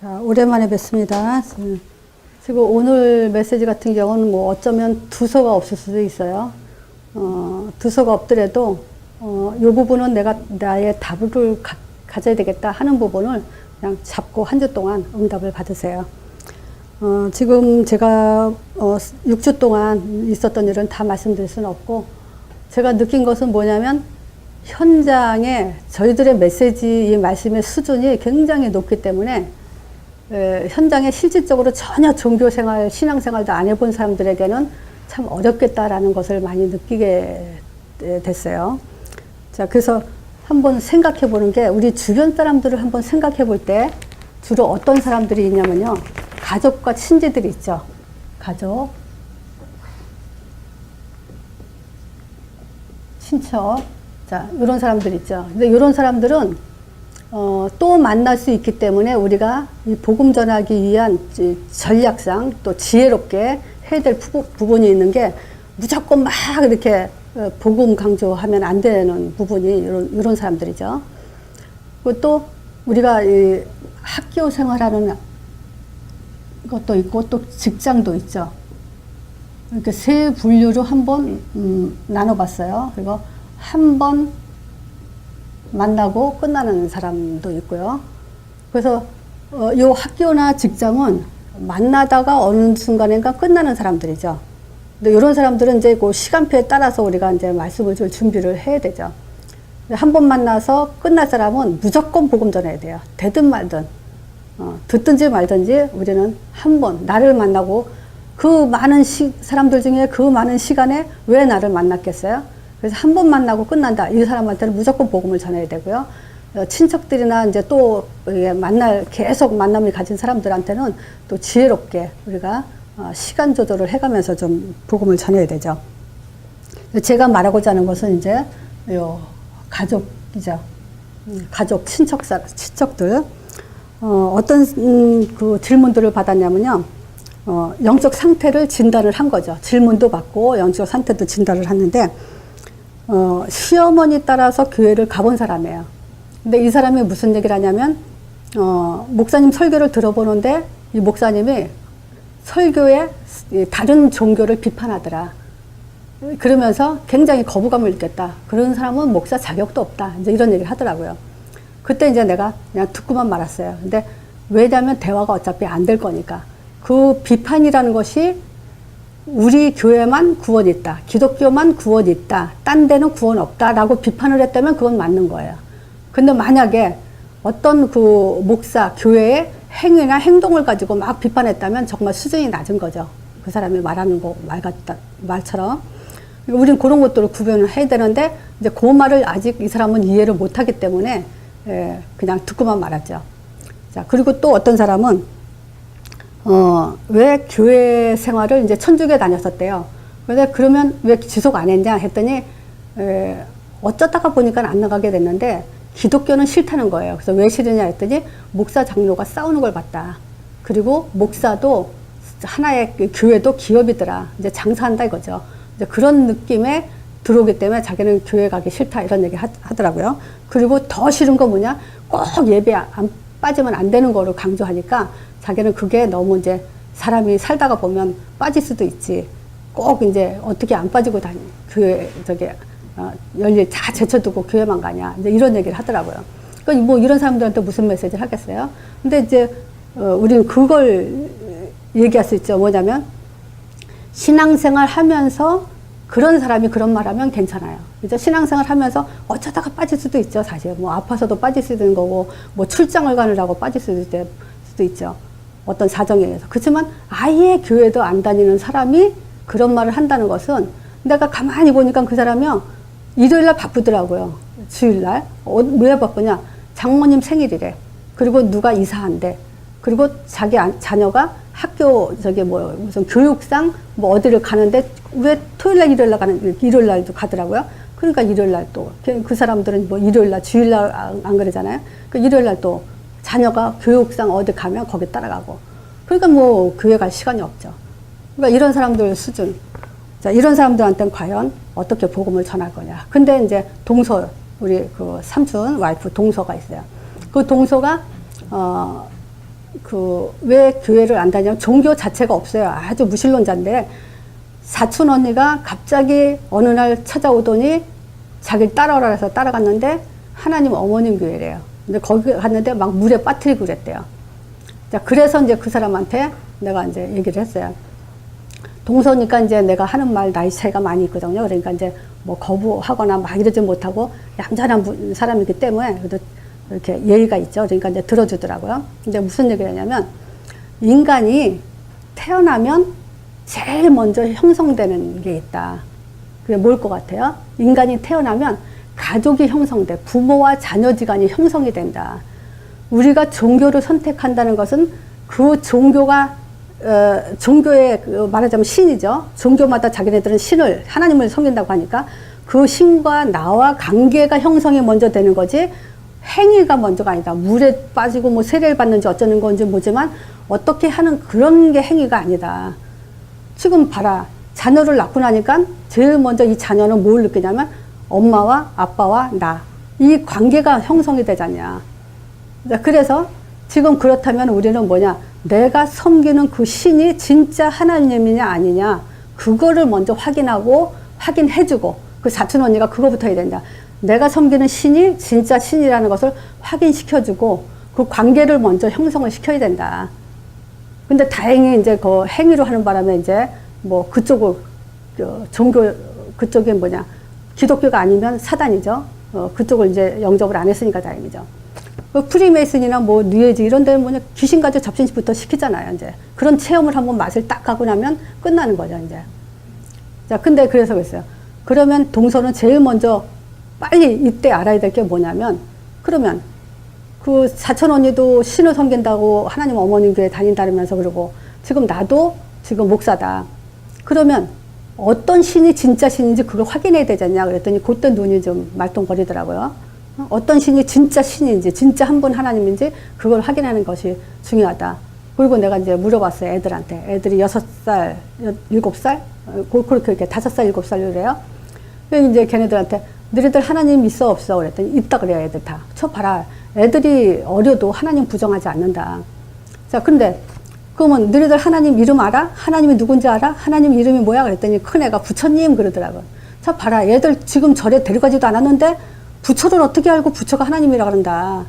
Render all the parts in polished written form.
자, 오랜만에 뵙습니다. 지금 오늘 메시지 같은 경우는 뭐 어쩌면 두서가 없을 수도 있어요. 두서가 없더라도, 이 부분은 내가 나의 답을 가져야 되겠다 하는 부분을 그냥 잡고 한 주 동안 응답을 받으세요. 지금 제가 6주 동안 있었던 일은 다 말씀드릴 수는 없고, 제가 느낀 것은 뭐냐면 현장에 저희들의 메시지, 이 말씀의 수준이 굉장히 높기 때문에 현장에 실질적으로 전혀 종교생활, 신앙생활도 안 해본 사람들에게는 참 어렵겠다라는 것을 많이 느끼게 됐어요. 자, 그래서 한번 생각해 보는 게, 우리 주변 사람들을 한번 생각해 볼 때 주로 어떤 사람들이 있냐면요, 가족과 친지들이 있죠. 가족, 친척, 자, 이런 사람들 있죠. 근데 이런 사람들은 또 만날 수 있기 때문에 우리가 이 복음 전하기 위한 전략상 또 지혜롭게 해야 될 부분이 있는 게, 무조건 막 이렇게 복음 강조하면 안 되는 부분이 이런 사람들이죠. 그리고 또 우리가 이 학교 생활하는 것도 있고 또 직장도 있죠. 이렇게 세 분류로 한번 나눠봤어요. 그리고 한 번 만나고 끝나는 사람도 있고요. 그래서 이 학교나 직장은 만나다가 어느 순간인가 끝나는 사람들이죠. 근데 이런 사람들은 이제 그 시간표에 따라서 우리가 이제 말씀을 줄 준비를 해야 되죠. 한 번 만나서 끝날 사람은 무조건 복음 전해야 돼요. 되든 말든, 듣든지 말든지 우리는 한 번 나를 만나고, 그 많은 사람들 중에 그 많은 시간에 왜 나를 만났겠어요? 그래서 한 번 만나고 끝난다. 이 사람한테는 무조건 복음을 전해야 되고요. 친척들이나 이제 또 계속 만남을 가진 사람들한테는 또 지혜롭게 우리가 시간 조절을 해가면서 좀 복음을 전해야 되죠. 제가 말하고자 하는 것은 이제 요 가족이죠. 가족, 친척들. 어떤 그 질문들을 받았냐면요. 영적 상태를 진단을 한 거죠. 질문도 받고 영적 상태도 진단을 했는데, 시어머니 따라서 교회를 가본 사람이에요. 근데 이 사람이 무슨 얘기를 하냐면, 목사님 설교를 들어보는데 이 목사님이 설교에 다른 종교를 비판하더라. 그러면서 굉장히 거부감을 느꼈다. 그런 사람은 목사 자격도 없다. 이제 이런 얘기를 하더라고요. 그때 이제 내가 그냥 듣고만 말았어요. 근데 왜냐면 대화가 어차피 안 될 거니까. 그 비판이라는 것이 우리 교회만 구원이 있다, 기독교만 구원이 있다, 딴 데는 구원 없다라고 비판을 했다면 그건 맞는 거예요. 근데 만약에 어떤 그 목사, 교회의 행위나 행동을 가지고 막 비판했다면 정말 수준이 낮은 거죠. 그 사람이 말하는 말처럼. 우리는 그런 것들을 구별을 해야 되는데, 이제 그 말을 아직 이 사람은 이해를 못 하기 때문에 그냥 듣고만 말았죠. 자, 그리고 또 어떤 사람은 왜 교회 생활을 이제 천주교에 다녔었대요. 근데 그러면 왜 지속 안 했냐 했더니, 어쩌다가 보니까 안 나가게 됐는데, 기독교는 싫다는 거예요. 그래서 왜 싫으냐 했더니, 목사 장로가 싸우는 걸 봤다. 그리고 목사도 하나의 교회도 기업이더라. 이제 장사한다 이거죠. 이제 그런 느낌에 들어오기 때문에 자기는 교회 가기 싫다 이런 얘기 하더라고요. 그리고 더 싫은 거 뭐냐? 꼭 예배 안 빠지면 안 되는 거를 강조하니까 자기는 그게 너무 이제 사람이 살다가 보면 빠질 수도 있지. 꼭 이제 어떻게 안 빠지고 교회, 열일 다 제쳐두고 교회만 가냐. 이제 이런 얘기를 하더라고요. 그러니까 뭐 이런 사람들한테 무슨 메시지를 하겠어요? 근데 이제, 우리는 그걸 얘기할 수 있죠. 뭐냐면, 신앙생활 하면서 그런 사람이 그런 말 하면 괜찮아요. 이제 신앙생활 하면서 어쩌다가 빠질 수도 있죠. 사실 뭐 아파서도 빠질 수도 있는 거고, 뭐 출장을 가느라고 빠질 수도 있죠. 어떤 사정에 의해서. 그렇지만 아예 교회도 안 다니는 사람이 그런 말을 한다는 것은, 내가 가만히 보니까 그 사람이요, 일요일날 바쁘더라고요. 주일날. 왜 바쁘냐? 장모님 생일이래. 그리고 누가 이사한대. 그리고 자기 자녀가 학교 무슨 교육상 뭐 어디를 가는데, 왜 토요일날 일요일날도 가더라고요. 그러니까 일요일날 또 그 사람들은 뭐 일요일날 주일날 안 그러잖아요. 그 일요일날 또 자녀가 교육상 어디 가면 거기 따라가고. 그러니까 뭐 교회 갈 시간이 없죠. 그러니까 이런 사람들 수준. 자, 이런 사람들한테는 과연 어떻게 복음을 전할 거냐. 근데 이제 동서, 우리 그 삼촌 와이프 동서가 있어요. 그 동서가 왜 교회를 안 다냐면 종교 자체가 없어요. 아주 무신론자인데 사촌 언니가 갑자기 어느 날 찾아오더니 자기를 따라오라 해서 따라갔는데 하나님 어머님 교회래요. 근데 거기 갔는데 막 물에 빠뜨리고 그랬대요. 자, 그래서 이제 그 사람한테 내가 이제 얘기를 했어요. 동서니까 이제 내가 하는 말 나이 차이가 많이 있거든요. 그러니까 이제 뭐 거부하거나 막 이러지 못하고 얌전한 사람이기 때문에 그래도 이렇게 예의가 있죠. 그러니까 이제 들어주더라고요. 근데 무슨 얘기를 하냐면 인간이 태어나면 제일 먼저 형성되는 게 있다. 그게 뭘 것 같아요? 인간이 태어나면 가족이 형성돼. 부모와 자녀지간이 형성이 된다. 우리가 종교를 선택한다는 것은 그 종교가 종교의 말하자면 신이죠. 종교마다 자기네들은 신을 하나님을 섬긴다고 하니까 그 신과 나와 관계가 형성이 먼저 되는 거지 행위가 먼저가 아니다. 물에 빠지고 뭐 세례를 받는지 어쩌는 건지 모르지만 어떻게 하는 그런 게 행위가 아니다. 지금 봐라. 자녀를 낳고 나니까 제일 먼저 이 자녀는 뭘 느끼냐면 엄마와 아빠와 나. 이 관계가 형성이 되잖냐. 그래서 지금 그렇다면 우리는 뭐냐. 내가 섬기는 그 신이 진짜 하나님이냐 아니냐. 그거를 먼저 확인하고 확인해주고 그 사촌 언니가 그거부터 해야 된다. 내가 섬기는 신이 진짜 신이라는 것을 확인시켜주고 그 관계를 먼저 형성을 시켜야 된다. 근데 다행히 이제 그 행위로 하는 바람에 이제 뭐 그쪽을 종교 그쪽이 뭐냐 기독교가 아니면 사단이죠. 그쪽을 이제 영접을 안 했으니까 다행이죠. 프리메이슨이나 뭐 뉴에이지 이런 데는 뭐냐 귀신 가지고 접신부터 시키잖아요. 이제 그런 체험을 한번 맛을 딱 가고 나면 끝나는 거죠. 이제 자 근데 그래서 그랬어요. 그러면 동서는 제일 먼저 빨리 이때 알아야 될 게 뭐냐면 그러면 그 사촌 언니도 신을 섬긴다고 하나님 어머님 교회 다닌다면서 그러고 지금 나도 지금 목사다. 그러면 어떤 신이 진짜 신인지 그걸 확인해야 되지 않냐 그랬더니 그때 눈이 좀 말똥거리더라고요. 어떤 신이 진짜 신인지 진짜 한 분 하나님인지 그걸 확인하는 것이 중요하다. 그리고 내가 이제 물어봤어요. 애들한테. 애들이 6살, 7살? 그렇게 5살, 7살 이래요. 이제 걔네들한테 너희들 하나님 있어 없어 그랬더니 있다 그래요. 애들 다. 저 봐라. 애들이 어려도 하나님 부정하지 않는다. 자, 근데 그러면 너희들 하나님 이름 알아? 하나님이 누군지 알아? 하나님 이름이 뭐야? 그랬더니 큰애가 부처님 그러더라고. 자, 봐라. 애들 지금 절에 데려가지도 않았는데 부처를 어떻게 알고 부처가 하나님이라 그런다.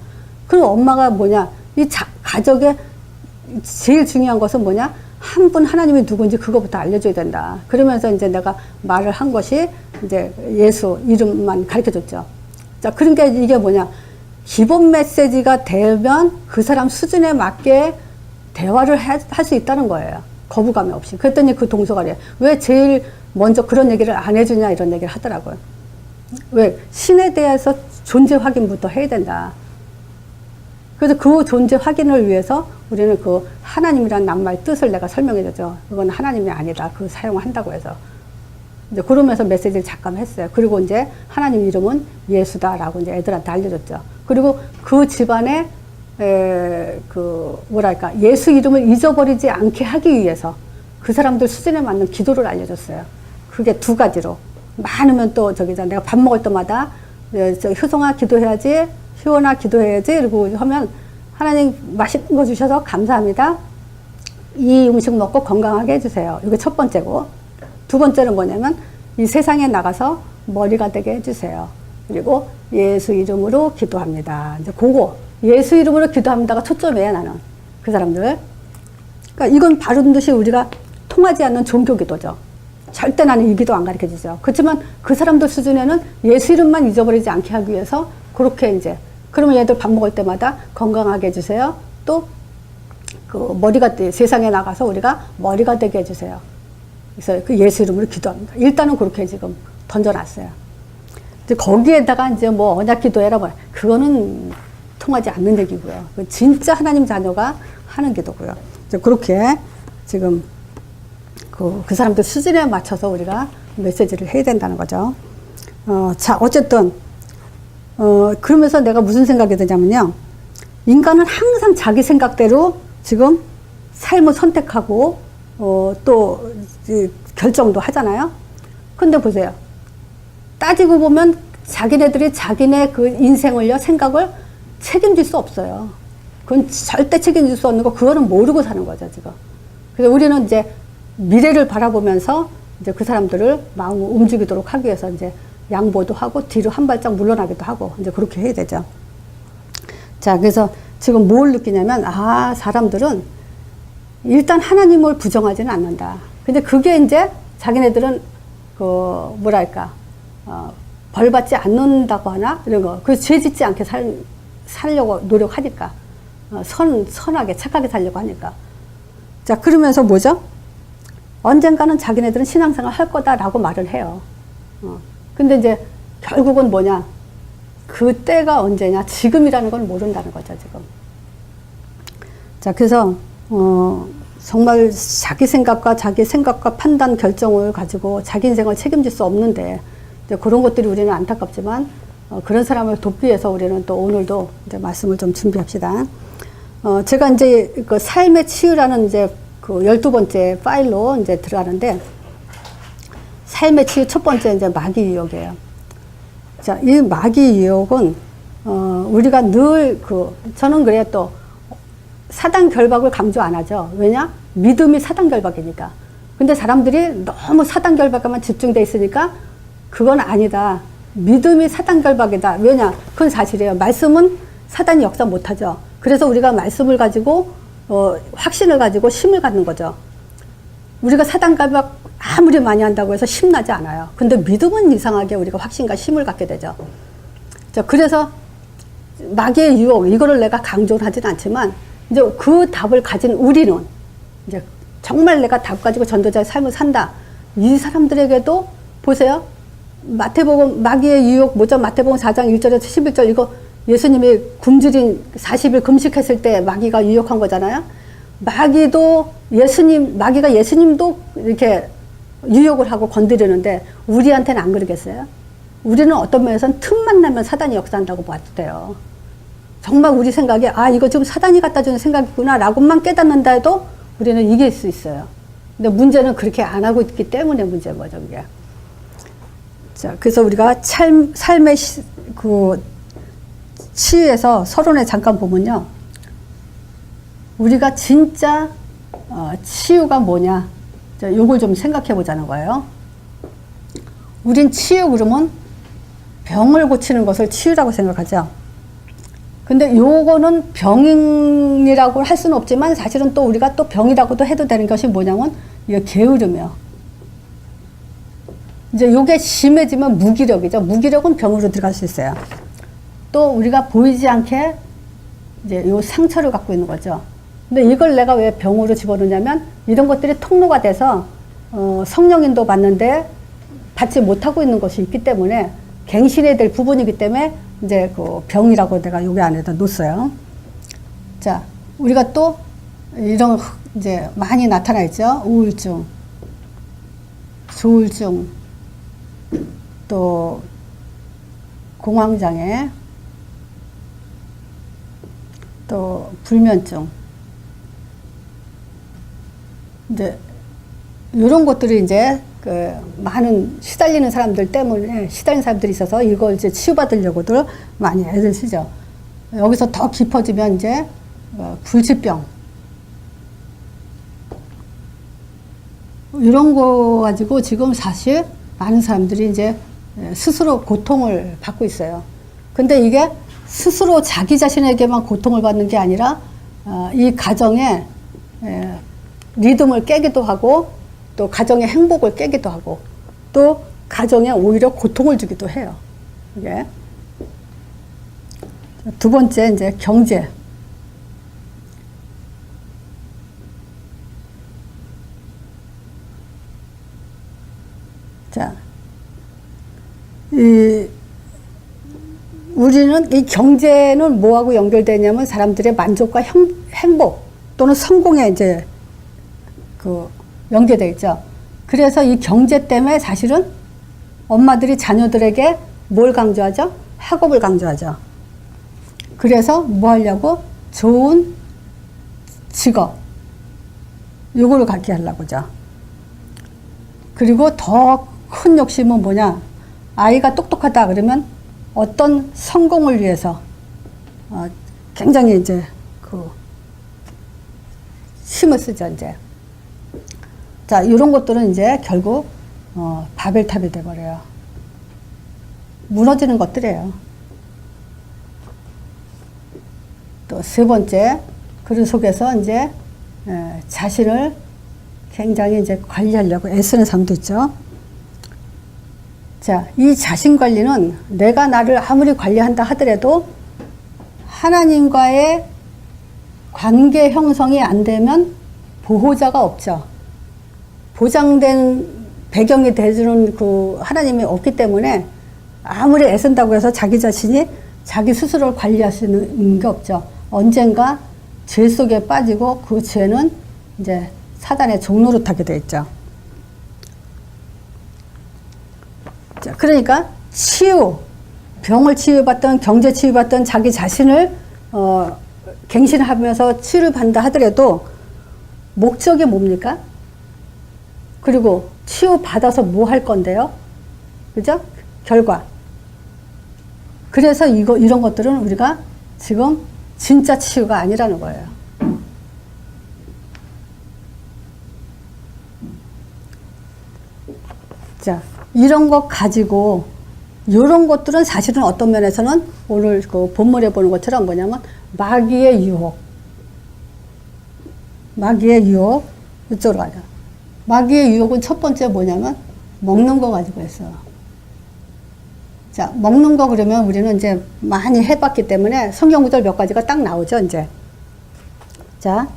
그리고 엄마가 뭐냐? 이 가족의 제일 중요한 것은 뭐냐? 한 분 하나님이 누군지 그거부터 알려줘야 된다. 그러면서 이제 내가 말을 한 것이 이제 예수 이름만 가르쳐 줬죠. 자, 그러니까 이게 뭐냐? 기본 메시지가 되면 그 사람 수준에 맞게 대화를 할 수 있다는 거예요. 거부감이 없이. 그랬더니 그 동서가 그래. 왜 제일 먼저 그런 얘기를 안 해주냐 이런 얘기를 하더라고요. 왜? 신에 대해서 존재 확인부터 해야 된다. 그래서 그 존재 확인을 위해서 우리는 그 하나님이란 낱말 뜻을 내가 설명해 줬죠. 그건 하나님이 아니다. 그 사용한다고 해서. 이제 그러면서 메시지를 잠깐 했어요. 그리고 이제 하나님 이름은 예수다라고 이제 애들한테 알려줬죠. 그리고 그 집안에 뭐랄까 예수 이름을 잊어버리지 않게 하기 위해서 그 사람들 수준에 맞는 기도를 알려줬어요. 그게 2가지로. 많으면 또 내가 밥 먹을 때마다 효성아 기도해야지, 효원아 기도해야지 이러고 하면 하나님 맛있는 거 주셔서 감사합니다. 이 음식 먹고 건강하게 해주세요. 이게 첫 번째고 2번째는 뭐냐면 이 세상에 나가서 머리가 되게 해주세요. 그리고 예수 이름으로 기도합니다. 이제 그거 예수 이름으로 기도합니다가 초점이에요. 나는 그 사람들. 그러니까 이건 바른 듯이 우리가 통하지 않는 종교 기도죠. 절대 나는 이 기도 안 가르쳐 주죠. 그렇지만 그 사람들 수준에는 예수 이름만 잊어버리지 않게 하기 위해서 그렇게 이제 그러면 얘들 밥 먹을 때마다 건강하게 해주세요. 또 그 세상에 나가서 우리가 머리가 되게 해주세요. 그래서 그 예수 이름으로 기도합니다. 일단은 그렇게 지금 던져놨어요. 이제 거기에다가 이제 뭐 언약 기도해라 뭐 그거는 통하지 않는 얘기고요. 진짜 하나님 자녀가 하는 기도고요. 이제 그렇게 지금 그 사람들 수준에 맞춰서 우리가 메시지를 해야 된다는 거죠. 자, 어쨌든, 그러면서 내가 무슨 생각이 드냐면요. 인간은 항상 자기 생각대로 지금 삶을 선택하고, 또, 결정도 하잖아요. 근데 보세요. 따지고 보면 자기네들이 자기네 그 인생을요, 생각을 책임질 수 없어요. 그건 절대 책임질 수 없는 거, 그거는 모르고 사는 거죠, 지금. 그래서 우리는 이제 미래를 바라보면서 이제 그 사람들을 마음을 움직이도록 하기 위해서 이제 양보도 하고 뒤로 한 발짝 물러나기도 하고 이제 그렇게 해야 되죠. 자, 그래서 지금 뭘 느끼냐면, 아, 사람들은 일단 하나님을 부정하지는 않는다. 근데 그게 이제 자기네들은 그 뭐랄까, 벌 받지 않는다고 하나? 이런 거. 그래서 죄 짓지 않게 살려고 노력하니까. 선하게, 착하게 살려고 하니까. 자, 그러면서 뭐죠? 언젠가는 자기네들은 신앙생활 할 거다라고 말을 해요. 근데 이제 결국은 뭐냐? 그때가 언제냐? 지금이라는 걸 모른다는 거죠, 지금. 자, 그래서, 정말 자기 생각과 판단, 결정을 가지고 자기 인생을 책임질 수 없는데, 이제 그런 것들이 우리는 안타깝지만, 그런 사람을 돕기 위해서 우리는 또 오늘도 이제 말씀을 좀 준비합시다. 제가 이제 그 삶의 치유라는 이제 그 12번째 파일로 이제 들어가는데, 삶의 치유 첫 번째 이제 마귀 유혹이에요. 자, 이 마귀 유혹은, 우리가 늘 저는 그래 또 사단 결박을 강조 안 하죠. 왜냐? 믿음이 사단 결박이니까. 근데 사람들이 너무 사단 결박에만 집중돼 있으니까 그건 아니다. 믿음이 사단 결박이다. 왜냐? 그건 사실이에요. 말씀은 사단이 역사 못하죠. 그래서 우리가 말씀을 가지고 확신을 가지고 힘을 갖는 거죠. 우리가 사단 결박 아무리 많이 한다고 해서 힘나지 않아요. 근데 믿음은 이상하게 우리가 확신과 힘을 갖게 되죠. 자, 그래서 마귀의 유혹, 이거를 내가 강조를 하진 않지만 이제 그 답을 가진 우리는 이제 정말 내가 답 가지고 전도자의 삶을 산다. 이 사람들에게도 보세요. 마태복음 마귀의 유혹 뭐죠? 마태복음 4장 1절에서 11절 이거 예수님이 굶주린 40일 금식했을 때 마귀가 유혹한 거잖아요. 마귀가 예수님도 이렇게 유혹을 하고 건드리는데 우리한테는 안 그러겠어요? 우리는 어떤 면에서는 틈만 나면 사단이 역사한다고 봐도 돼요. 정말 우리 생각에 아 이거 지금 사단이 갖다 주는 생각이구나 라고만 깨닫는다 해도 우리는 이길 수 있어요. 근데 문제는 그렇게 안 하고 있기 때문에 문제인 거죠, 그게. 자, 그래서 우리가 삶의 치유에서 서론에 잠깐 보면요. 우리가 진짜 치유가 뭐냐. 자, 요걸 좀 생각해 보자는 거예요. 우린 치유 그러면 병을 고치는 것을 치유라고 생각하죠. 근데 요거는 병이라고 할 수는 없지만 사실은 또 우리가 또 병이라고도 해도 되는 것이 뭐냐면 이게 게으름이요. 이제 요게 심해지면 무기력이죠. 무기력은 병으로 들어갈 수 있어요. 또 우리가 보이지 않게 이제 요 상처를 갖고 있는 거죠. 근데 이걸 내가 왜 병으로 집어넣냐면 이런 것들이 통로가 돼서 성령인도 받는데 받지 못하고 있는 것이 있기 때문에 갱신해야 될 부분이기 때문에 이제 그 병이라고 내가 여기 안에다 놓았어요. 자, 우리가 또 이런 이제 많이 나타나 있죠. 우울증, 조울증, 또 공황장애, 또 불면증. 이제 이런 것들이 이제 그 많은 시달리는 사람들이 있어서 이걸 이제 치유받으려고들 많이 애들 쓰죠. 여기서 더 깊어지면 이제 불치병 이런 거 가지고 지금 사실 많은 사람들이 이제 스스로 고통을 받고 있어요. 근데 이게 스스로 자기 자신에게만 고통을 받는 게 아니라 이 가정에 리듬을 깨기도 하고 또 가정의 행복을 깨기도 하고 또 가정에 오히려 고통을 주기도 해요. 이게 두 번째 이제 경제. 자, 우리는 이 경제는 뭐하고 연결되냐면 사람들의 만족과 행복 또는 성공에 이제 연계되어 있죠. 그래서 이 경제 때문에 사실은 엄마들이 자녀들에게 뭘 강조하죠? 학업을 강조하죠. 그래서 뭐 하려고? 좋은 직업. 요거를 갖게 하려고 하죠. 그리고 더 큰 욕심은 뭐냐? 아이가 똑똑하다 그러면 어떤 성공을 위해서 굉장히 이제 그 힘을 쓰죠, 이제. 자, 이런 것들은 이제 결국, 바벨탑이 돼버려요. 무너지는 것들이에요. 또 세 번째, 그런 속에서 이제, 자신을 굉장히 이제 관리하려고 애쓰는 사람도 있죠. 자, 이 자신 관리는 내가 나를 아무리 관리한다 하더라도 하나님과의 관계 형성이 안 되면 보호자가 없죠. 보장된 배경이 되주는 그 하나님이 없기 때문에 아무리 애쓴다고 해서 자기 자신이 자기 스스로를 관리할 수 있는 게 없죠. 언젠가 죄 속에 빠지고 그 죄는 이제 사단의 종노릇하게 돼 있죠. 자, 그러니까 치유, 병을 치유받던 경제 치유받던 자기 자신을 갱신하면서 치유를 받는다 하더라도 목적이 뭡니까? 그리고 치유받아서 뭐 할 건데요? 그죠? 결과. 그래서 이런 것들은 우리가 지금 진짜 치유가 아니라는 거예요. 자, 이런 것 가지고, 이런 것들은 사실은 어떤 면에서는 오늘 그 본문에 보는 것처럼 뭐냐면, 마귀의 유혹. 마귀의 유혹. 이쪽으로 가자. 마귀의 유혹은 첫 번째 뭐냐면, 먹는 거 가지고 했어요. 자, 먹는 거 그러면 우리는 이제 많이 해봤기 때문에 성경 구절 몇 가지가 딱 나오죠, 이제. 자,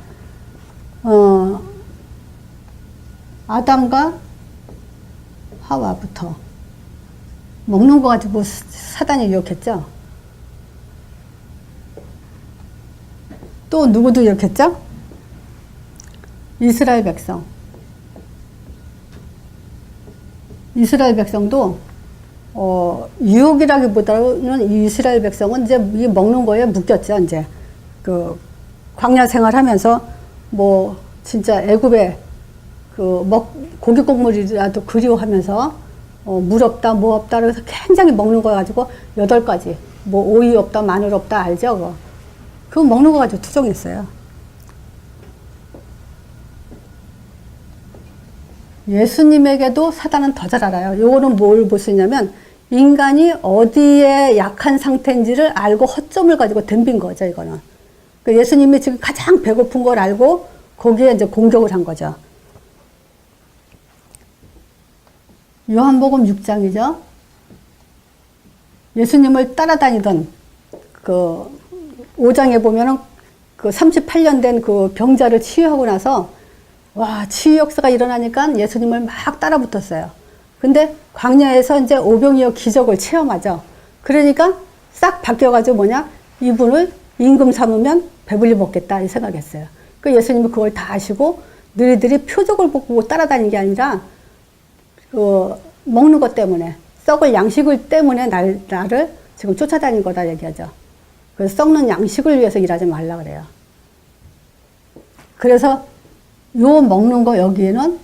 아담과 하와부터 먹는 거 가지고 사단이 유혹했죠. 또 누구도 유혹했죠? 이스라엘 백성. 이스라엘 백성도 유혹이라기보다는 이스라엘 백성은 이제 이 먹는 거에 묶였죠, 이제. 그 광야 생활하면서 뭐 진짜 애굽에 고기 곡물이라도 그리워하면서 물 없다, 뭐 없다, 그래서 굉장히 먹는 거 가지고 8가지. 뭐 오이 없다, 마늘 없다, 알죠? 그거 먹는 거 가지고 투정했어요. 예수님에게도 사단은 더 잘 알아요. 요거는 뭘 볼 수 있냐면, 인간이 어디에 약한 상태인지를 알고 허점을 가지고 덤빈 거죠, 이거는. 예수님이 지금 가장 배고픈 걸 알고 거기에 이제 공격을 한 거죠. 요한복음 6장이죠. 예수님을 따라다니던 그 5장에 보면은 그 38년 된 그 병자를 치유하고 나서 와, 치유 역사가 일어나니까 예수님을 막 따라 붙었어요. 근데 광야에서 이제 오병이어 기적을 체험하죠. 그러니까 싹 바뀌어가지고 뭐냐? 이분을 임금 삼으면 배불리 먹겠다 이 생각했어요. 그 예수님이 그걸 다 아시고 너희들이 표적을 보고 따라다니는 게 아니라 먹는 것 때문에, 썩을 양식을 때문에 나를 지금 쫓아다닌 거다 얘기하죠. 그래서 썩는 양식을 위해서 일하지 말라 그래요. 그래서 요 먹는 거 여기에는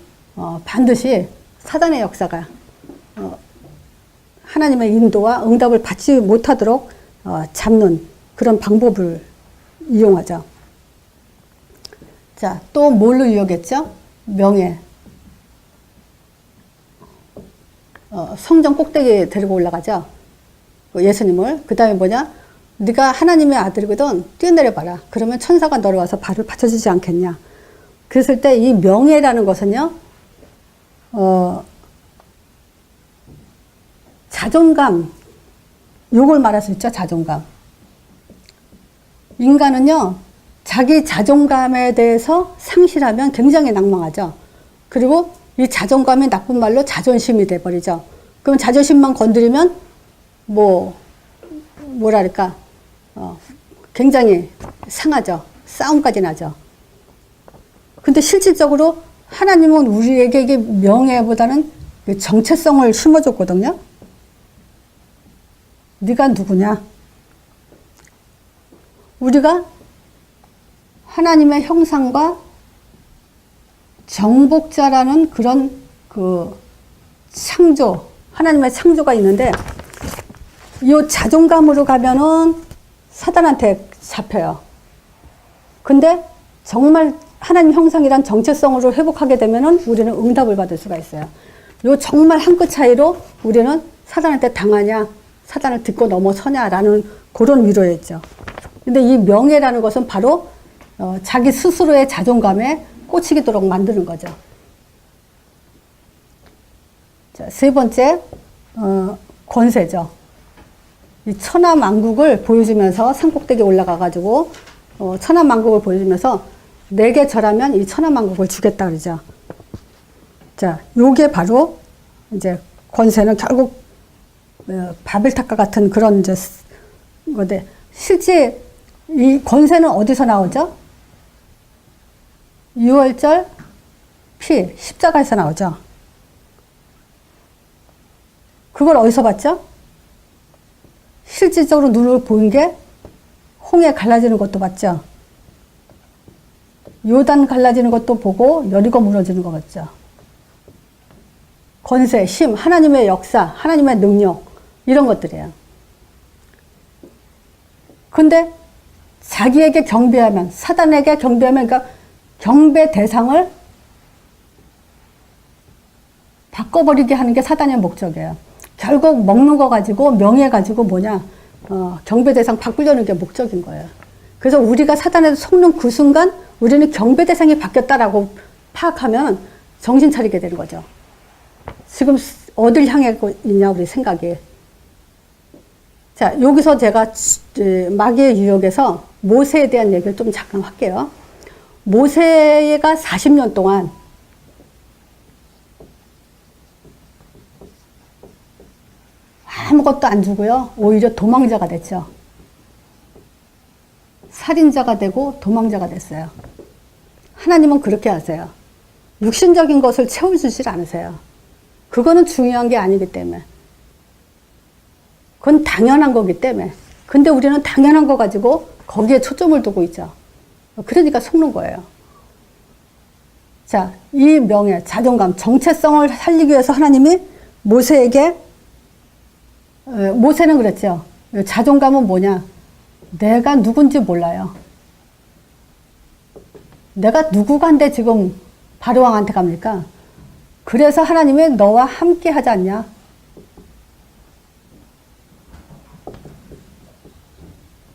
반드시 사단의 역사가 하나님의 인도와 응답을 받지 못하도록 잡는 그런 방법을 이용하죠. 자, 또 뭘로 유혹했죠? 명예. 성전 꼭대기에 데리고 올라가죠. 예수님을. 그 다음에 뭐냐? 네가 하나님의 아들이거든. 뛰어내려봐라. 그러면 천사가 너를 와서 발을 받쳐주지 않겠냐. 그랬을 때 이 명예라는 것은요, 자존감, 요걸 말할 수 있죠, 자존감. 인간은요, 자기 자존감에 대해서 상실하면 굉장히 낭망하죠. 그리고 이 자존감이 나쁜 말로 자존심이 돼버리죠. 그럼 자존심만 건드리면, 뭐랄까, 굉장히 상하죠. 싸움까지 나죠. 근데 실질적으로 하나님은 우리에게 명예보다는 정체성을 심어줬거든요. 네가 누구냐? 우리가 하나님의 형상과 정복자라는 그런 창조, 하나님의 창조가 있는데, 이 자존감으로 가면은 사단한테 잡혀요. 근데 정말 하나님 형상이란 정체성으로 회복하게 되면은 우리는 응답을 받을 수가 있어요. 요 정말 한 끗 차이로 우리는 사단한테 당하냐, 사단을 딛고 넘어서냐라는 그런 위로였죠. 근데 이 명예라는 것은 바로 자기 스스로의 자존감에 꽂히도록 만드는 거죠. 자, 세 번째, 권세죠. 이 천하만국을 보여주면서 산꼭대기에 올라가가지고, 천하만국을 보여주면서 내게 절하면 이 천하만국을 주겠다 그러죠. 자, 요게 바로 이제 권세는 결국 바벨탑과 같은 그런 이제 건데, 실제 이 권세는 어디서 나오죠? 유월절 피 십자가에서 나오죠. 그걸 어디서 봤죠? 실질적으로 눈으로 보인 게 홍해 갈라지는 것도 봤죠. 요단 갈라지는 것도 보고 여리고 무너지는 거 봤죠. 권세, 힘, 하나님의 역사, 하나님의 능력 이런 것들이에요. 근데 자기에게 경배하면, 사단에게 경배하면, 그러니까 경배 대상을 바꿔버리게 하는 게 사단의 목적이에요. 결국 먹는 거 가지고, 명예 가지고 뭐냐, 경배 대상 바꾸려는 게 목적인 거예요. 그래서 우리가 사단에 속는 그 순간 우리는 경배 대상이 바뀌었다라고 파악하면 정신 차리게 되는 거죠. 지금 어딜 향해 있냐, 우리 생각이. 자, 여기서 제가 마귀의 유혹에서 모세에 대한 얘기를 좀 잠깐 할게요. 모세가 40년 동안 아무것도 안 주고요. 오히려 도망자가 됐죠. 살인자가 되고 도망자가 됐어요. 하나님은 그렇게 하세요. 육신적인 것을 채워주질 않으세요. 그거는 중요한 게 아니기 때문에. 그건 당연한 거기 때문에. 근데 우리는 당연한 거 가지고 거기에 초점을 두고 있죠. 그러니까 속는 거예요. 자, 이 명예, 자존감, 정체성을 살리기 위해서 하나님이 모세에게, 모세는 그랬죠. 자존감은 뭐냐? 내가 누군지 몰라요. 내가 누구간데 지금 바로왕한테 갑니까? 그래서 하나님이 너와 함께 하지 않냐?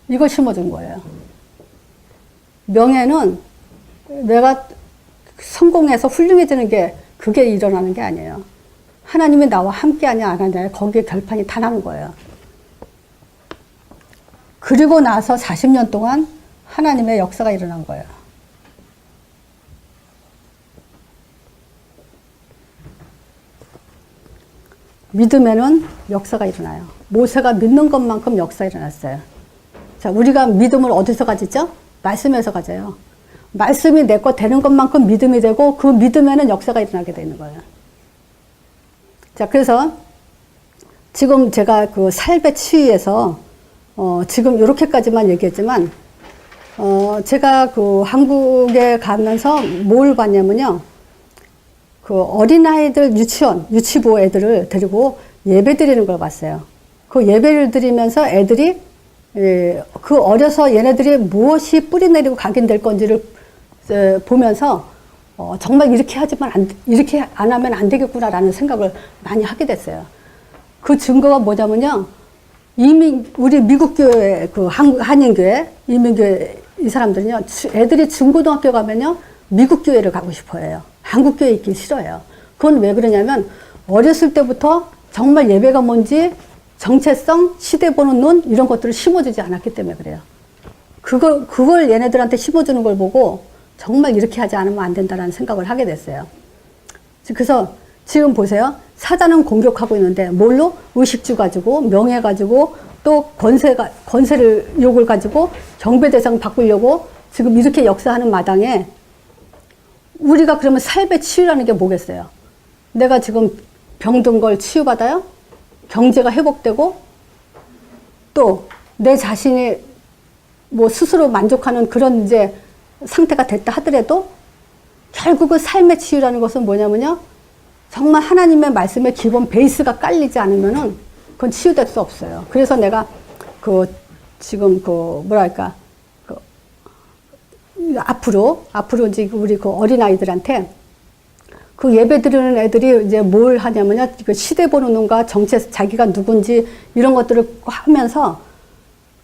이걸 심어준 거예요. 명예는 내가 성공해서 훌륭해지는 게 그게 일어나는 게 아니에요. 하나님이 나와 함께 하냐 안 하냐 거기에 결판이 다 나는 거예요. 그리고 나서 40년 동안 하나님의 역사가 일어난 거예요. 믿음에는 역사가 일어나요. 모세가 믿는 것만큼 역사가 일어났어요. 자, 우리가 믿음을 어디서 가지죠? 말씀에서 가져요. 말씀이 내 거 되는 것만큼 믿음이 되고 그 믿음에는 역사가 일어나게 되는 거예요. 자, 그래서 지금 제가 그 삶의 치유에서 지금 이렇게까지만 얘기했지만 제가 그 한국에 가면서 뭘 봤냐면요. 그 어린아이들 유치원, 유치부 애들을 데리고 예배 드리는 걸 봤어요. 그 예배를 드리면서 애들이 그 어려서 얘네들이 무엇이 뿌리내리고 각인될 건지를 보면서 정말 이렇게 이렇게 안 하면 안 되겠구나라는 생각을 많이 하게 됐어요. 그 증거가 뭐냐면요. 우리 미국 교회, 그 한인교회, 이민교회 이 사람들은요, 애들이 중고등학교 가면요, 미국 교회를 가고 싶어 해요. 한국 교회 있기 싫어요. 그건 왜 그러냐면, 어렸을 때부터 정말 예배가 뭔지, 정체성, 시대 보는 눈, 이런 것들을 심어주지 않았기 때문에 그래요. 그걸 얘네들한테 심어주는 걸 보고, 정말 이렇게 하지 않으면 안 된다는 생각을 하게 됐어요. 그래서 지금 보세요. 사단은 공격하고 있는데, 뭘로? 의식주 가지고, 명예 가지고, 또 권세를 욕을 가지고, 경배 대상 바꾸려고, 지금 이렇게 역사하는 마당에, 우리가 그러면 삶의 치유라는 게 뭐겠어요? 내가 지금 병든 걸 치유받아요? 경제가 회복되고, 또 내 자신이 뭐 스스로 만족하는 그런 이제 상태가 됐다 하더라도, 결국은 삶의 치유라는 것은 뭐냐면요. 정말 하나님의 말씀의 기본 베이스가 깔리지 않으면은 그건 치유될 수 없어요. 그래서 내가 지금 뭐랄까, 앞으로 이제 우리 그 어린아이들한테 그 예배 드리는 애들이 이제 뭘 하냐면요. 그 시대 보는 눈과 정체, 자기가 누군지 이런 것들을 하면서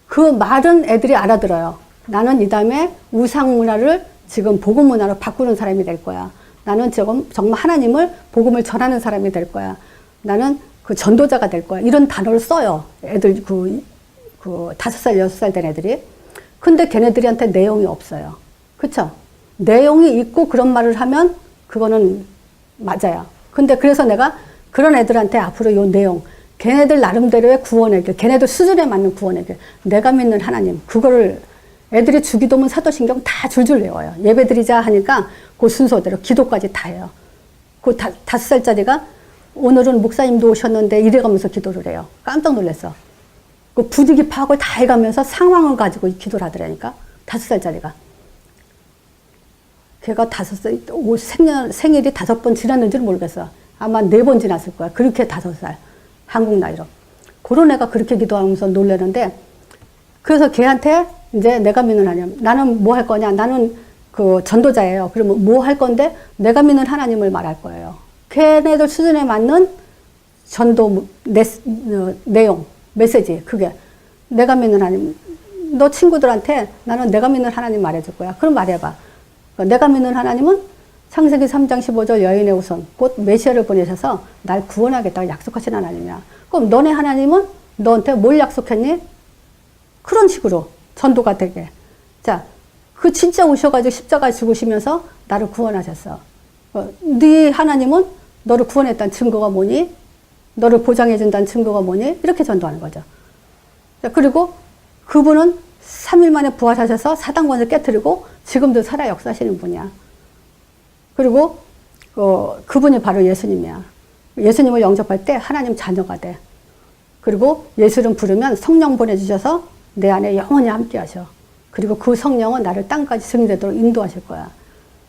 그 말은 애들이 알아들어요. 나는 이 다음에 우상 문화를 지금 복음 문화로 바꾸는 사람이 될 거야. 나는 지금 정말 하나님을 복음을 전하는 사람이 될 거야. 나는 그 전도자가 될 거야. 이런 단어를 써요. 애들 그 5살, 6살 된 애들이. 근데 걔네들한테 내용이 없어요. 그쵸? 내용이 있고 그런 말을 하면 그거는 맞아요. 근데 그래서 내가 그런 애들한테 앞으로 요 내용, 걔네들 나름대로의 구원의 길, 걔네들 수준에 맞는 구원의 길, 내가 믿는 하나님, 그거를 애들이 주기도문, 사도신경 다 줄줄 외워요. 예배 드리자 하니까 그 순서대로 기도까지 다 해요. 그 5살짜리가 오늘은 목사님도 오셨는데 이래가면서 기도를 해요. 깜짝 놀랐어. 그 분위기 파악을 다 해가면서 상황을 가지고 기도를 하더라니까. 5살짜리가. 걔가 5살, 생일이 5번 지났는지는 모르겠어. 아마 4번 지났을 거야. 그렇게 5살. 한국 나이로. 그런 애가 그렇게 기도하면서 놀라는데, 그래서 걔한테 이제 내가 믿는 하나님, 나는 뭐 할 거냐? 나는 그 전도자예요. 그러면 뭐 할 건데? 내가 믿는 하나님을 말할 거예요. 걔네들 수준에 맞는 전도 내용, 메시지, 그게. 내가 믿는 하나님. 너 친구들한테 나는 내가 믿는 하나님 말해줄 거야. 그럼 말해봐. 내가 믿는 하나님은 창세기 3장 15절 여인의 후손, 곧 메시아를 보내셔서 날 구원하겠다고 약속하신 하나님이야. 그럼 너네 하나님은 너한테 뭘 약속했니? 그런 식으로 전도가 되게. 자, 그 진짜 오셔가지고 십자가에 죽으시면서 나를 구원하셨어. 네 하나님은 너를 구원했다는 증거가 뭐니? 너를 보장해준다는 증거가 뭐니? 이렇게 전도하는 거죠. 자, 그리고 그분은 3일 만에 부활하셔서 사단권을 깨뜨리고 지금도 살아 역사하시는 분이야. 그리고 그분이 바로 예수님이야. 예수님을 영접할 때 하나님 자녀가 돼. 그리고 예수를 부르면 성령 보내주셔서 내 안에 영원히 함께 하셔. 그리고 그 성령은 나를 땅까지 승리되도록 인도하실 거야.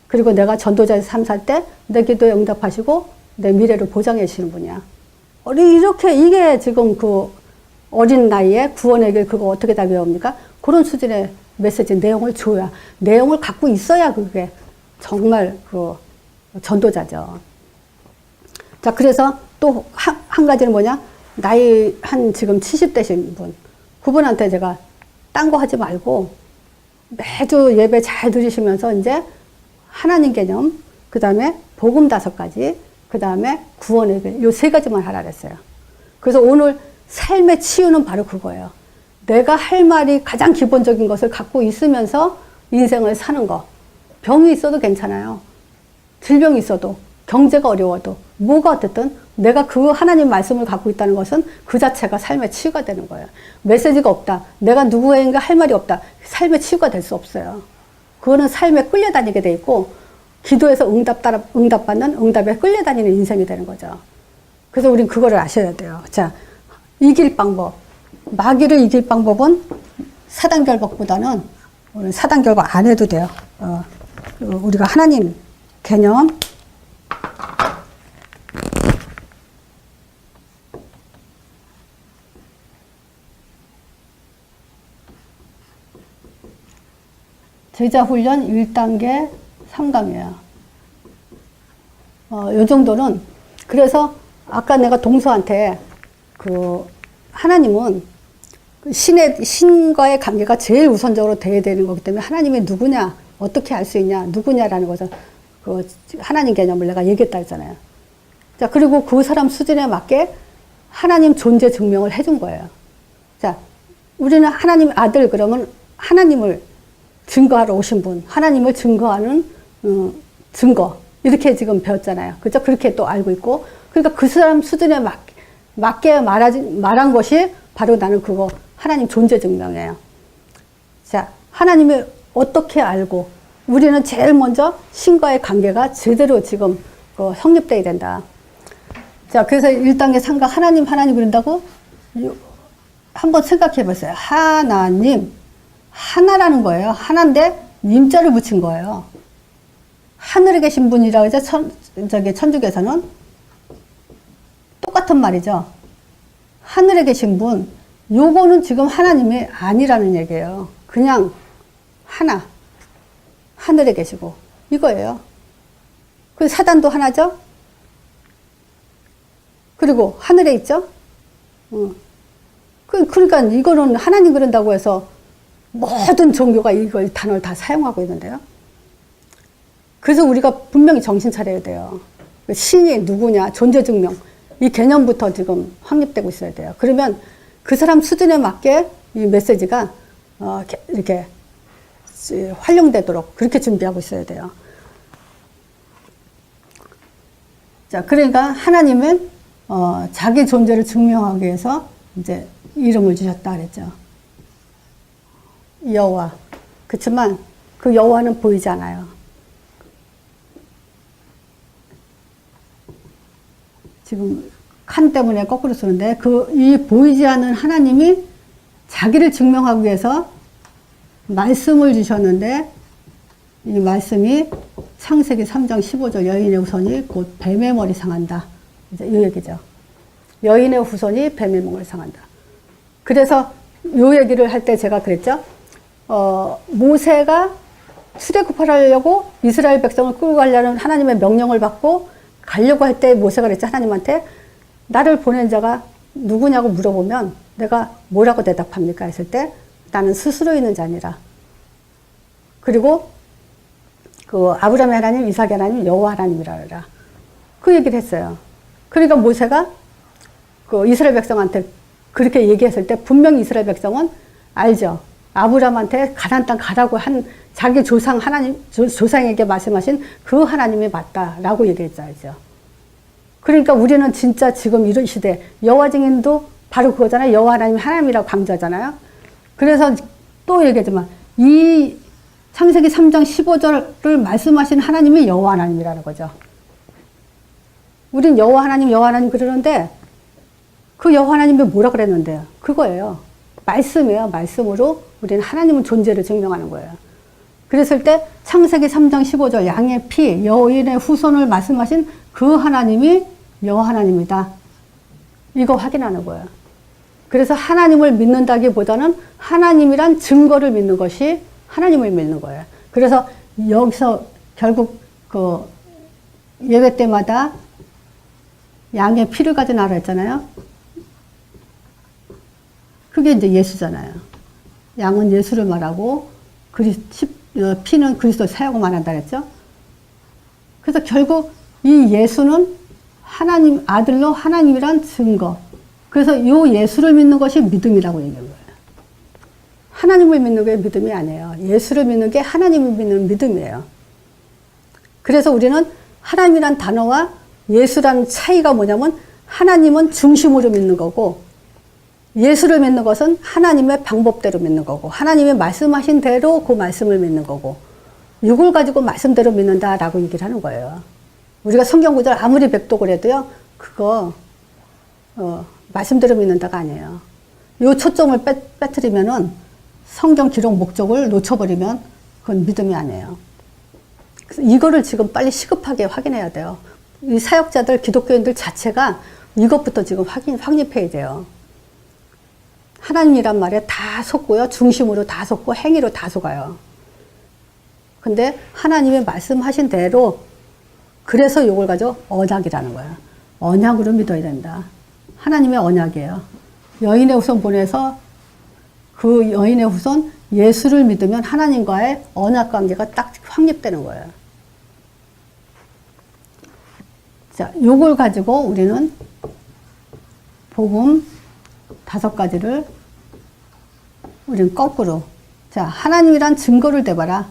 그리고 내가 전도자의 삶 살 때 내 기도에 응답하시고 내 미래를 보장해 주시는 분이야. 이렇게 이게 지금 그 어린 나이에 구원의 길 그거 어떻게 다 배웁니까? 그런 수준의 메시지 내용을 줘야, 내용을 갖고 있어야 그게 정말 그 전도자죠. 자, 그래서 또 한 가지는 뭐냐? 나이 한 지금 70대신 분. 그분한테 제가 딴 거 하지 말고 매주 예배 잘 들으시면서 이제 하나님 개념, 그 다음에 복음 5가지, 그 다음에 구원의 길, 요 3가지만 하라 그랬어요. 그래서 오늘 삶의 치유는 바로 그거예요. 내가 할 말이 가장 기본적인 것을 갖고 있으면서 인생을 사는 거. 병이 있어도 괜찮아요. 질병이 있어도, 경제가 어려워도, 뭐가 어쨌든 내가 그 하나님 말씀을 갖고 있다는 것은 그 자체가 삶의 치유가 되는 거예요. 메시지가 없다. 내가 누구에게 할 말이 없다. 삶의 치유가 될 수 없어요. 그거는 삶에 끌려다니게 돼 있고, 기도에서 응답받는 응답에 끌려다니는 인생이 되는 거죠. 그래서 우린 그거를 아셔야 돼요. 자, 이길 방법. 마귀를 이길 방법은 사단결박보다는 사단결박 안 해도 돼요. 우리가 하나님 개념, 제자훈련 1단계 3강이에요. 요 정도는, 그래서 아까 내가 동서한테 하나님은 신과의 관계가 제일 우선적으로 돼야 되는 거기 때문에 하나님이 누구냐, 어떻게 알 수 있냐, 누구냐라는 것을 하나님 개념을 내가 얘기했다 했잖아요. 자, 그리고 그 사람 수준에 맞게 하나님 존재 증명을 해준 거예요. 자, 우리는 하나님 아들 그러면 하나님을 증거하러 오신 분, 하나님을 증거하는 증거 이렇게 지금 배웠잖아요. 그죠? 그렇게 또 알고 있고, 그러니까 그 사람 수준에 맞게 말한 것이 바로 나는 그거 하나님 존재 증명이에요. 자, 하나님이 어떻게 알고, 우리는 제일 먼저 신과의 관계가 제대로 지금 성립돼야 된다. 자, 그래서 1단계 3강 하나님 그런다고 한번 생각해 보세요. 하나님, 하나라는 거예요. 하나인데 님자를 붙인 거예요. 하늘에 계신 분이라고 이제 천주교에서는 똑같은 말이죠. 하늘에 계신 분, 요거는 지금 하나님이 아니라는 얘기예요. 그냥 하나. 하늘에 계시고 이거예요. 그 사단도 하나죠. 그리고 하늘에 있죠. 그러니까 이거는 하나님 그런다고 해서 모든 종교가 이걸 단어를 다 사용하고 있는데요. 그래서 우리가 분명히 정신 차려야 돼요. 신이 누구냐, 존재 증명 이 개념부터 지금 확립되고 있어야 돼요. 그러면 그 사람 수준에 맞게 이 메시지가 이렇게 활용되도록 그렇게 준비하고 있어야 돼요. 자, 그러니까 하나님은 자기 존재를 증명하기 위해서 이제 이름을 주셨다 그랬죠. 여호와. 그렇지만 그 여호와는 보이지 않아요. 지금 칸 때문에 거꾸로 쓰는데 이 보이지 않는 하나님이 자기를 증명하기 위해서 말씀을 주셨는데 이 말씀이 창세기 3장 15절 여인의 후손이 곧 뱀의 머리 상한다. 이제 이 얘기죠. 여인의 후손이 뱀의 머리 상한다. 그래서 이 얘기를 할 때 제가 그랬죠. 모세가 출애굽하려고 이스라엘 백성을 끌고 가려는 하나님의 명령을 받고 가려고 할 때 모세가 그랬죠. 하나님한테 나를 보낸 자가 누구냐고 물어보면 내가 뭐라고 대답합니까? 했을 때 나는 스스로 있는 자니라. 그리고 그 아브라함의 하나님, 이삭의 하나님, 여호와 하나님이라 그래라. 그 얘기를 했어요. 그러니까 모세가 그 이스라엘 백성한테 그렇게 얘기했을 때 분명히 이스라엘 백성은 알죠. 아브라함한테 가나안 땅 가라고 한 자기 조상 하나님, 조상에게 말씀하신 그 하나님이 맞다라고 얘기했죠. 알죠. 그러니까 우리는 진짜 지금 이런 시대 여호와 증인도 바로 그거잖아요. 여호와 하나님 하나님이라고 강조하잖아요. 그래서 또 얘기하지만 이 창세기 3장 15절을 말씀하신 하나님이 여호와 하나님이라는 거죠. 우린 여호와 하나님 그러는데 그 여호와 하나님이 뭐라 그랬는데요? 그거예요. 말씀이에요. 말씀으로 우리는 하나님의 존재를 증명하는 거예요. 그랬을 때 창세기 3장 15절 양의 피 여인의 후손을 말씀하신 그 하나님이 여호와 하나님이다. 이거 확인하는 거예요. 그래서 하나님을 믿는다기보다는 하나님이란 증거를 믿는 것이 하나님을 믿는 거예요. 그래서 여기서 결국 그 예배 때마다 양의 피를 가져나라 했잖아요. 그게 이제 예수잖아요. 양은 예수를 말하고 피는 그리스도를 사용을 말한다 그랬죠. 그래서 결국 이 예수는 하나님 아들로 하나님이란 증거. 그래서 이 예수를 믿는 것이 믿음이라고 얘기한 거예요. 하나님을 믿는 게 믿음이 아니에요. 예수를 믿는 게 하나님을 믿는 믿음이에요. 그래서 우리는 하나님이란 단어와 예수라는 차이가 뭐냐면 하나님은 중심으로 믿는 거고 예수를 믿는 것은 하나님의 방법대로 믿는 거고 하나님이 말씀하신 대로 그 말씀을 믿는 거고 이걸 가지고 말씀대로 믿는다라고 얘기를 하는 거예요. 우리가 성경 구절 아무리 백독을 해도요. 그거 말씀대로 믿는다가 아니에요. 이 초점을 빼뜨리면은 성경 기록 목적을 놓쳐버리면 그건 믿음이 아니에요. 그래서 이거를 지금 빨리 시급하게 확인해야 돼요. 이 사역자들, 기독교인들 자체가 이것부터 지금 확립해야 돼요. 하나님이란 말에 다 속고요. 중심으로 다 속고 행위로 다 속아요. 근데 하나님이 말씀하신 대로 그래서 이걸 가지고 언약이라는 거야. 언약으로 믿어야 된다. 하나님의 언약이에요. 여인의 후손 보내서 그 여인의 후손 예수를 믿으면 하나님과의 언약 관계가 딱 확립되는 거예요. 자, 요걸 가지고 우리는 복음 5가지를 우리는 거꾸로 자 하나님이란 증거를 대봐라.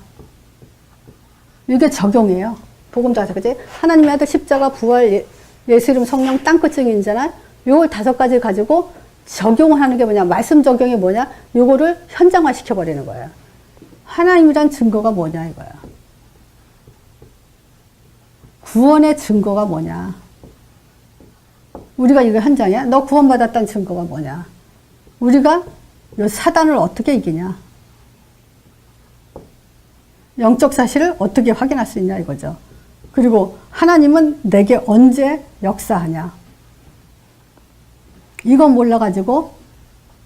이게 적용이에요. 복음 5가지. 하나님의 아들 십자가 부활 예수 이름 성령 땅끝 증인이잖아요. 요걸 5가지 가지고 적용을 하는 게 뭐냐. 말씀 적용이 뭐냐. 요거를 현장화 시켜버리는 거예요. 하나님이란 증거가 뭐냐 이거야. 구원의 증거가 뭐냐. 우리가 이거 현장이야? 너 구원받았다는 증거가 뭐냐. 우리가 이 사단을 어떻게 이기냐. 영적 사실을 어떻게 확인할 수 있냐 이거죠. 그리고 하나님은 내게 언제 역사하냐. 이거 몰라가지고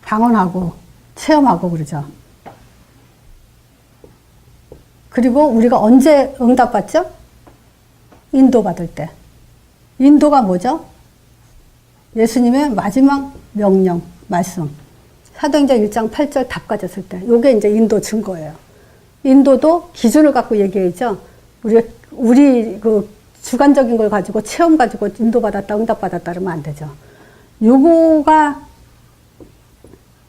방언하고 체험하고 그러죠. 그리고 우리가 언제 응답받죠? 인도 받을 때. 인도가 뭐죠? 예수님의 마지막 명령, 말씀. 사도행전 1장 8절 답 가졌을 때. 요게 이제 인도 증거예요. 인도도 기준을 갖고 얘기했죠. 우리 그 주관적인 걸 가지고 체험 가지고 인도받았다, 응답받았다 그러면 안 되죠. 요거가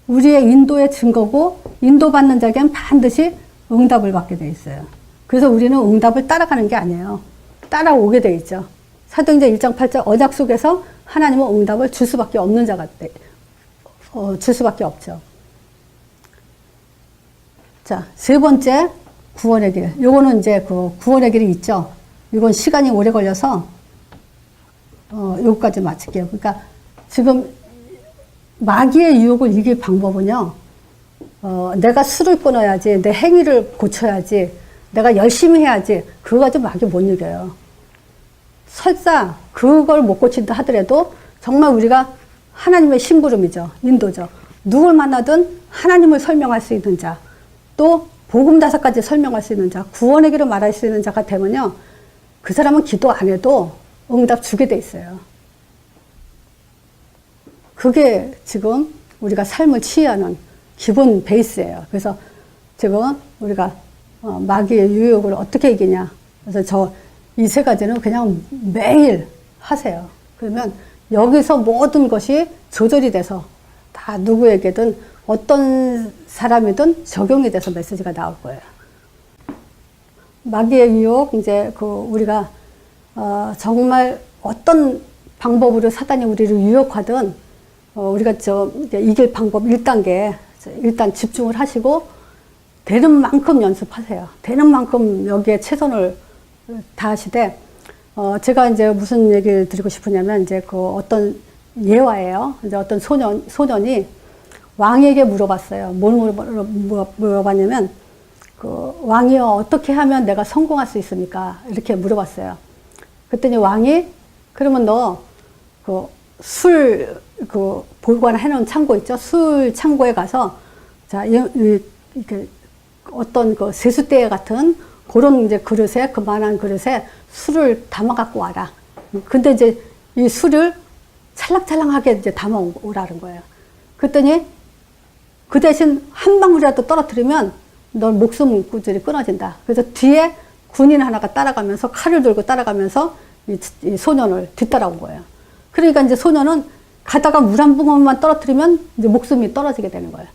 우리의 인도의 증거고 인도받는 자에겐 반드시 응답을 받게 돼 있어요. 그래서 우리는 응답을 따라가는 게 아니에요. 따라오게 돼 있죠. 사도행전 1장 8절 언약 속에서 하나님은 응답을 줄 수밖에 없는 자가 줄 수밖에 없죠. 자, 세 번째 구원의 길. 요거는 이제 그 구원의 길이 있죠. 이건 시간이 오래 걸려서 요거까지 마칠게요. 그러니까 지금 마귀의 유혹을 이길 방법은요. 내가 술을 끊어야지, 내 행위를 고쳐야지, 내가 열심히 해야지. 그거 가지고 마귀 못 이겨요. 설사 그걸 못 고친다 하더라도 정말 우리가 하나님의 심부름이죠. 인도죠. 누굴 만나든 하나님을 설명할 수 있는 자, 또 복음 5가지 설명할 수 있는 자, 구원의 길을 말할 수 있는 자가 되면요. 그 사람은 기도 안 해도 응답 주게 돼 있어요. 그게 지금 우리가 삶을 취하는 기본 베이스예요. 그래서 지금 우리가 마귀의 유혹을 어떻게 이기냐. 그래서 이 세 가지는 그냥 매일 하세요. 그러면 여기서 모든 것이 조절이 돼서 다 누구에게든 어떤 사람이든 적용이 돼서 메시지가 나올 거예요. 마귀의 유혹, 이제 우리가 정말 어떤 방법으로 사단이 우리를 유혹하든 우리가 이길 방법 1단계 일단 집중을 하시고 되는 만큼 연습하세요. 되는 만큼 여기에 최선을 다하시되 제가 이제 무슨 얘기를 드리고 싶으냐면 이제 어떤 예화예요. 이제 어떤 소년이 왕에게 물어봤어요. 뭘 물어봤냐면 왕이요 어떻게 하면 내가 성공할 수 있습니까? 이렇게 물어봤어요. 그랬더니 왕이 그러면 너 술 보관해 놓은 창고 있죠? 술 창고에 가서 자 이렇게 어떤 세숫대 같은 그런 이제 그릇에 그만한 그릇에 술을 담아 갖고 와라. 근데 이제 이 술을 찰랑찰랑하게 이제 담아 오라는 거예요. 그랬더니 그 대신 한 방울이라도 떨어뜨리면 너 목숨 구줄이 끊어진다. 그래서 뒤에 군인 하나가 따라가면서 칼을 들고 따라가면서 이 소년을 뒤따라온 거예요. 그러니까 이제 소년은 가다가 물 한 방울만 떨어뜨리면 이제 목숨이 떨어지게 되는 거예요.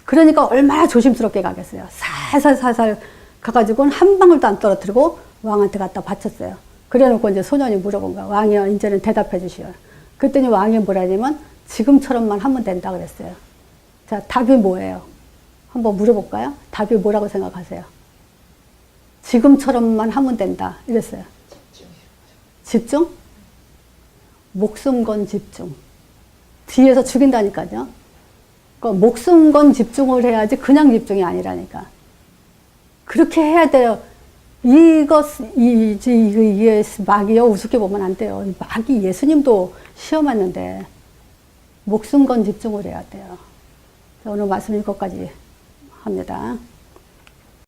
그러니까 얼마나 조심스럽게 가겠어요. 살살살살 가가지고는 한 방울도 안 떨어뜨리고 왕한테 갖다 바쳤어요. 그래 놓고 이제 소년이 물어본 거야. 왕이요, 이제는 대답해 주시오. 그랬더니 왕이 뭐라냐면 지금처럼만 하면 된다 그랬어요. 자, 답이 뭐예요? 한번 물어볼까요? 답이 뭐라고 생각하세요? 지금처럼만 하면 된다 이랬어요. 집중? 목숨 건 집중. 뒤에서 죽인다니까요. 그러니까 목숨 건 집중을 해야지 그냥 집중이 아니라니까. 그렇게 해야 돼요. 이게 마귀요 우습게 보면 안 돼요. 마귀 예수님도 시험했는데 목숨 건 집중을 해야 돼요. 오늘 말씀 이것까지 합니다.